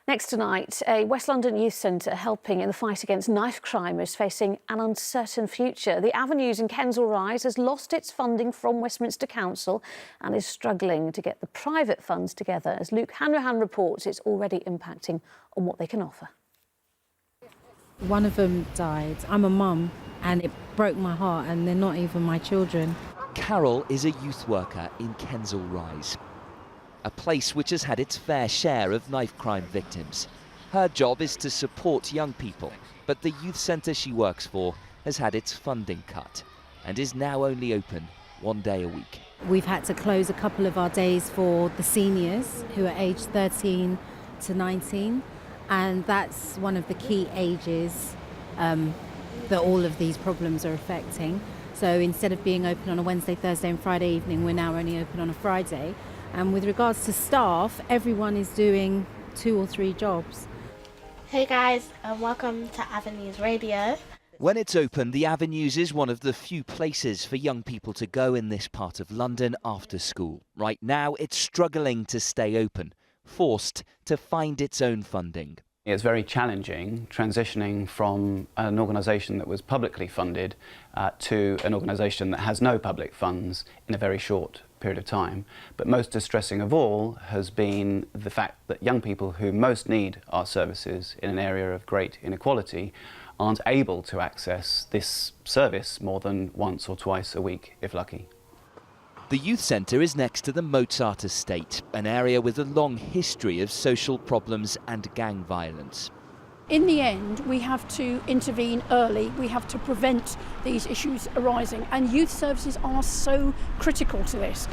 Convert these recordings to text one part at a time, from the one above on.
Next tonight, a West London youth centre helping in the fight against knife crime is facing an uncertain future. The Avenues in Kensal Rise has lost its funding from Westminster Council and is struggling to get the private funds together. As Luke Hanrahan reports, it's already impacting on what they can offer. One of them died. I'm a mum and it broke my heart, and they're not even my children. Carol is a youth worker in Kensal Rise, a place which has had its fair share of knife crime victims. Her job is to support young people, but the youth centre she works for has had its funding cut and is now only open one day a week. We've had to close a couple of our days for the seniors who are aged 13 to 19, and that's one of the key ages that all of these problems are affecting. So instead of being open on a Wednesday, Thursday and Friday evening, we're now only open on a Friday. And with regards to staff, everyone is doing 2 or 3 jobs. Hey guys, and welcome to Avenues Radio. When it's open, the Avenues is one of the few places for young people to go in this part of London after school. Right now, it's struggling to stay open, forced to find its own funding. It's very challenging transitioning from an organisation that was publicly funded to an organisation that has no public funds in a very short period of time. But most distressing of all has been the fact that young people who most need our services in an area of great inequality aren't able to access this service more than once or twice a week, if lucky. The youth centre is next to the Mozart estate, an area with a long history of social problems and gang violence. In the end, we have to intervene early. We have to prevent these issues arising, and youth services are so critical to this,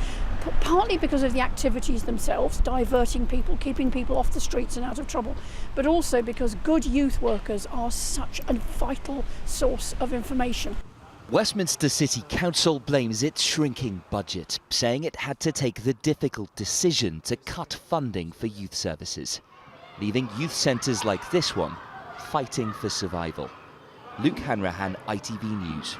partly because of the activities themselves, diverting people, keeping people off the streets and out of trouble, but also because good youth workers are such a vital source of information. Westminster City Council blames its shrinking budget, saying it had to take the difficult decision to cut funding for youth services, leaving youth centres like this one fighting for survival. Luke Hanrahan, ITV News.